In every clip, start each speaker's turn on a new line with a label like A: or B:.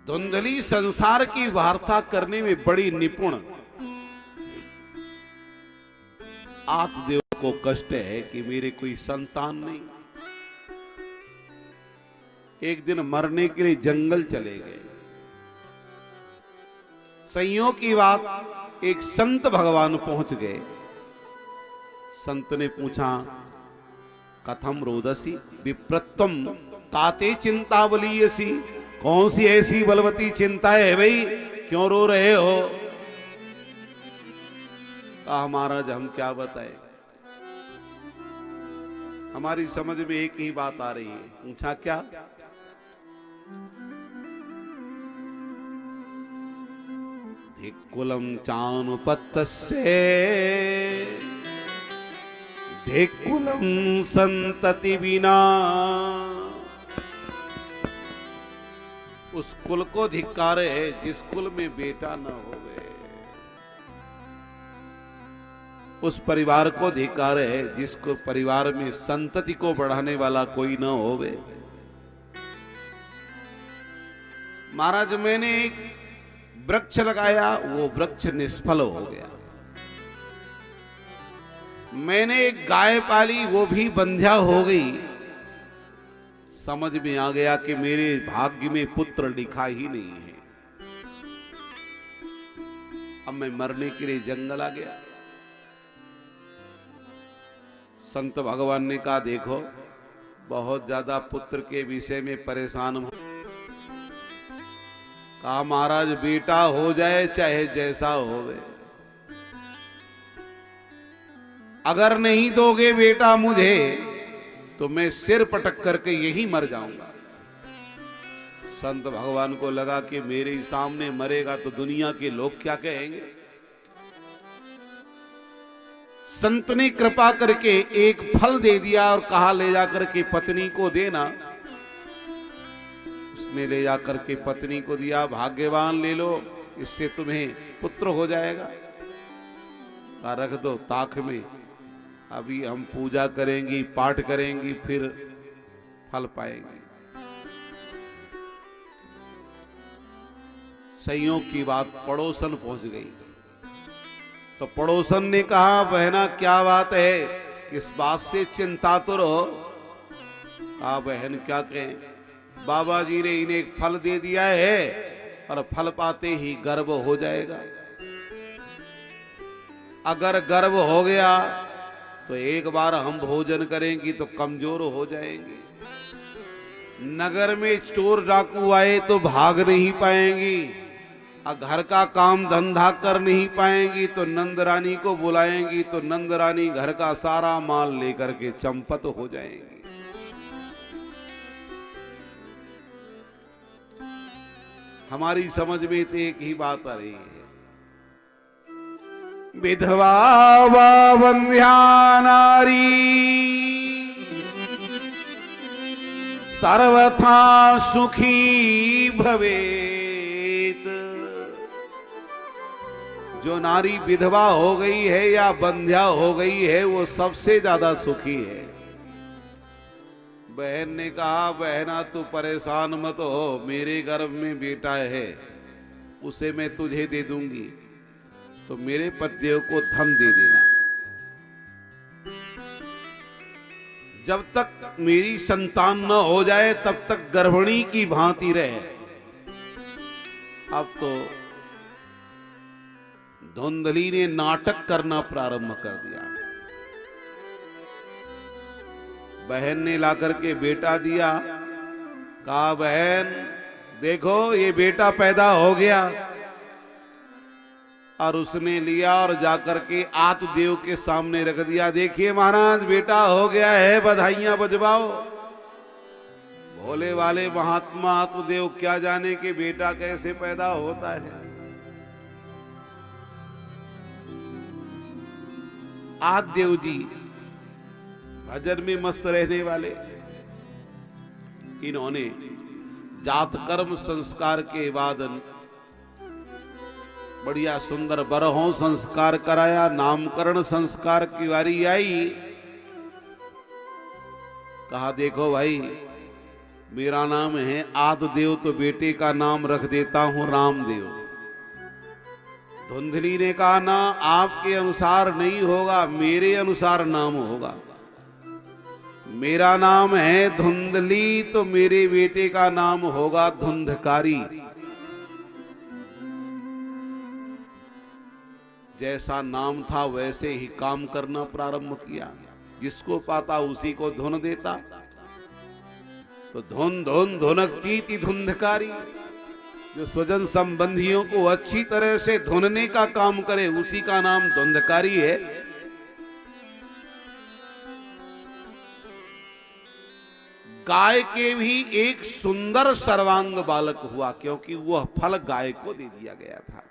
A: धुंधली संसार की वार्ता करने में बड़ी निपुण। आत्मदेव को कष्ट है कि मेरे कोई संतान नहीं। एक दिन मरने के लिए जंगल चले गए। संयोग की बात, एक संत भगवान पहुंच गए। संत ने पूछा, कथम रोदसी विप्रत्वम ताते चिंतावलीयसी, कौन सी ऐसी बलवती चिंता है भाई, क्यों रो रहे हो? कहा महाराज हम क्या बताएं, हमारी समझ में एक ही बात आ रही है। पूछा क्या? धिक्कुलम चानुपत्तस्य धिक्कुलम संतति बिना, उस कुल को धिक्कार है जिस कुल में बेटा न होवे, उस परिवार को धिक्कार है जिसको परिवार में संतति को बढ़ाने वाला कोई न होवे। महाराज मैंने एक वृक्ष लगाया, वो वृक्ष निष्फल हो गया। मैंने एक गाय पाली, वो भी बंध्या हो गई। समझ में आ गया कि मेरे भाग्य में पुत्र लिखा ही नहीं है। अब मैं मरने के लिए जंगल आ गया। संत भगवान ने कहा, देखो बहुत ज्यादा पुत्र के विषय में परेशान हो। कहा महाराज बेटा हो जाए चाहे जैसा होवे, अगर नहीं दोगे बेटा मुझे तो मैं सिर पटक करके यही मर जाऊंगा। संत भगवान को लगा कि मेरे ही सामने मरेगा तो दुनिया के लोग क्या कहेंगे। संत ने कृपा करके एक फल दे दिया और कहा ले जाकर के पत्नी को देना। उसने ले जाकर के पत्नी को दिया, भाग्यवान ले लो, इससे तुम्हें पुत्र हो जाएगा। रख दो ताक में, अभी हम पूजा करेंगी पाठ करेंगी फिर फल पाएंगे। संयोग की बात पड़ोसन पहुंच गई तो पड़ोसन ने कहा, बहना क्या बात है, किस बात से चिंता तो रहो। कहा बहन क्या कहें, बाबा जी ने इन्हें एक फल दे दिया है और फल पाते ही गर्भ हो जाएगा। अगर गर्भ हो गया तो एक बार हम भोजन करेंगी तो कमजोर हो जाएंगे। नगर में चोर डाकू आए तो भाग नहीं पाएंगी, और घर का काम धंधा कर नहीं पाएंगी तो नंद रानी को बुलाएंगी तो नंद रानी घर का सारा माल लेकर के चंपत हो जाएंगी। हमारी समझ में तो एक ही बात आ रही है, विधवा वा वंध्या नारी सर्वथा सुखी भवेत। जो नारी विधवा हो गई है या बंध्या हो गई है वो सबसे ज्यादा सुखी है। बहन ने कहा, बहना तू परेशान मत हो, मेरे गर्भ में बेटा है, उसे मैं तुझे दे दूंगी, तो मेरे पतिदेव को धन दे देना। जब तक मेरी संतान न हो जाए तब तक गर्भिणी की भांति रहे। अब तो धुंधली ने नाटक करना प्रारंभ कर दिया। बहन ने लाकर के बेटा दिया। कहा बहन देखो ये बेटा पैदा हो गया, और उसने लिया और जाकर के आत्मदेव के सामने रख दिया। देखिए महाराज बेटा हो गया है, बधाइयां बजवाओ। भोले वाले महात्मा आत्मदेव क्या जाने कि बेटा कैसे पैदा होता है। आदिदेव जी भजन में मस्त रहने वाले, इन्होंने जात कर्म संस्कार के बाद बढ़िया सुंदर बरहों संस्कार कराया। नामकरण संस्कार की बारी आई। कहा देखो भाई मेरा नाम है आदिदेव, तो बेटे का नाम रख देता हूं रामदेव। धुंधली ने कहा ना, आपके अनुसार नहीं होगा, मेरे अनुसार नाम होगा। मेरा नाम है धुंधली, तो मेरे बेटे का नाम होगा धुंधकारी। जैसा नाम था वैसे ही काम करना प्रारंभ किया। जिसको पाता उसी को धुन देता। तो धुन धुन धुनकती थी धुंधकारी। जो स्वजन संबंधियों को अच्छी तरह से धुनने का काम करे उसी का नाम धुंधकारी है। गाय के भी एक सुंदर सर्वांग बालक हुआ, क्योंकि वह फल गाय को दे दिया गया था।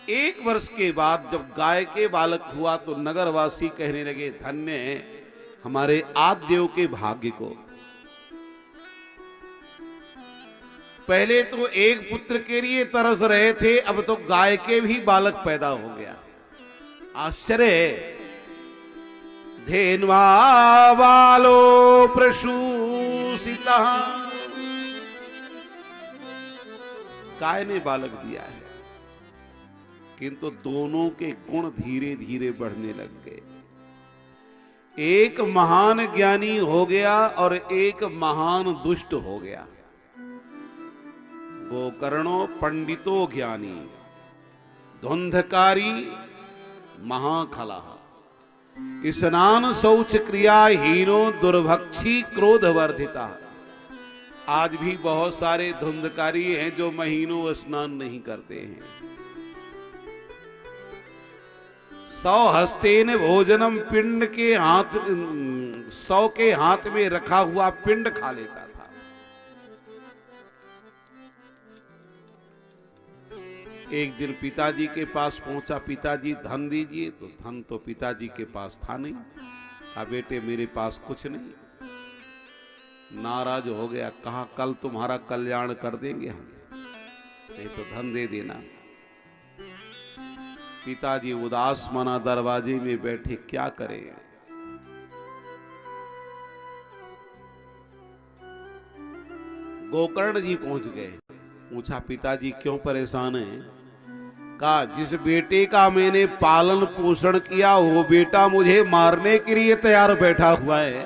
A: एक वर्ष के बाद जब गाय के बालक हुआ तो नगरवासी कहने लगे, धन्य है हमारे आदिदेव के भाग्य को। पहले तो एक पुत्र के लिए तरस रहे थे, अब तो गाय के भी बालक पैदा हो गया। आश्चर्य है। धेन्वा बालो प्रसूसितः, गाय ने बालक दिया है, किंतु दोनों के गुण धीरे धीरे बढ़ने लग गए। एक महान ज्ञानी हो गया और एक महान दुष्ट हो गया। गोकर्णो पंडितो ज्ञानी, धुंधकारी महाखला, स्नान शौच क्रिया हीनो दुर्भक्षी क्रोध वर्धिता। आज भी बहुत सारे धुंधकारी हैं जो महीनों स्नान नहीं करते हैं। 100 हस्तेन भोजनम, पिंड के हाथ 100 के हाथ में रखा हुआ पिंड खा लेता था। एक दिन पिताजी के पास पहुंचा, पिताजी धन दीजिए, तो धन तो पिताजी के पास था नहीं। कहा बेटे मेरे पास कुछ नहीं। नाराज हो गया, कहा कल तुम्हारा कल्याण कर देंगे हम, नहीं तो धन दे देना। पिताजी उदास मना दरवाजे में बैठे, क्या करें। गोकर्ण जी पहुंच गए। पूछा पिताजी क्यों परेशान हैं? कहा जिस बेटे का मैंने पालन पोषण किया वो बेटा मुझे मारने के लिए तैयार बैठा हुआ है।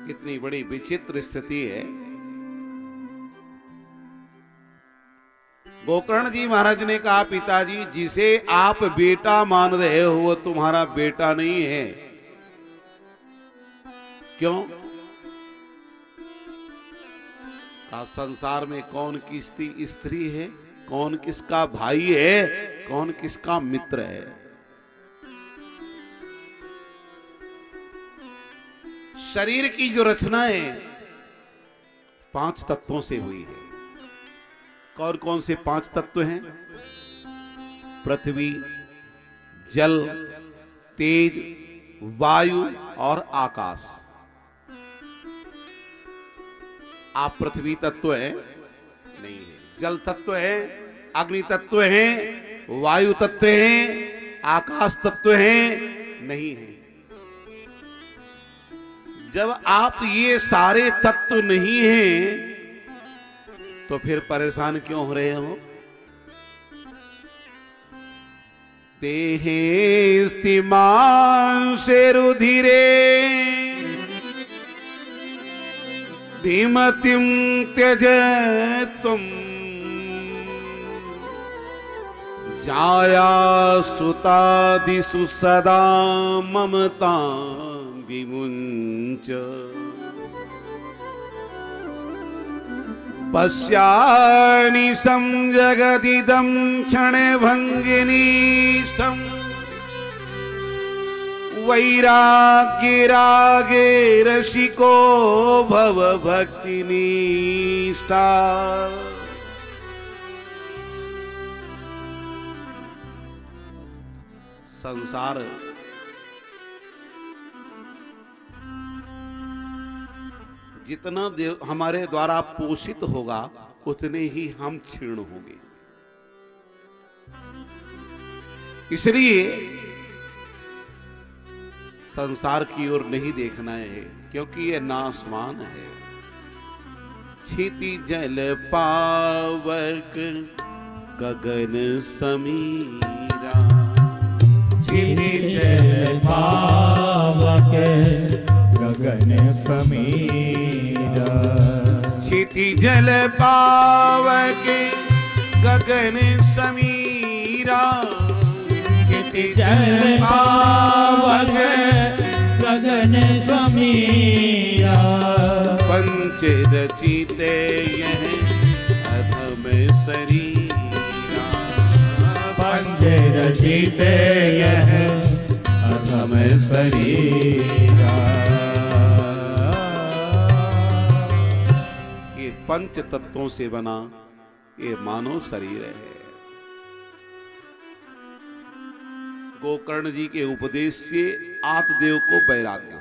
A: कितनी बड़ी विचित्र स्थिति है। गोकर्ण जी महाराज ने कहा पिताजी जिसे आप बेटा मान रहे हो वो तुम्हारा बेटा नहीं है। क्यों? का संसार में कौन किसकी स्त्री है, कौन किसका भाई है, कौन किसका मित्र है। शरीर की जो रचना है 5 तत्वों से हुई है। कौन कौन से 5 तत्व हैं? पृथ्वी, जल, तेज, वायु और आकाश। आप पृथ्वी तत्व है? नहीं है। जल तत्व है, अग्नि तत्व है, वायु तत्व है, आकाश तत्व है? नहीं है। जब आप ये सारे तत्व नहीं हैं तो फिर परेशान क्यों हो रहे हो? देहे स्तिमांसे रुधिरे धीमतिम त्यज तुम जाया सुतादिषु सदा ममता विमुंच पश्यानिशं जगदिदं क्षणभङ्गिनीष्टं वैराग्यरागे रसिको भव भक्तिनिष्ठा। संसार जितना हमारे द्वारा पोषित होगा उतने ही हम क्षीण होंगे। इसलिए संसार की ओर नहीं देखना है, क्योंकि यह नासमान है। क्षिति जल पावक गगन समीरा,
B: क्षिति जल पावक गगन समीरा,
A: क्षिति जल पावक गगन समीरा,
B: क्षिति जल पावक गगन समीरा,
A: पंच रचिते यह अधम शरीरा,
B: पंच रचिते यह अधम शरीरा।
A: ये पंच तत्वों से बना ये मानव शरीर है। गोकर्ण जी के उपदेश से आत्मदेव को वैराग्य,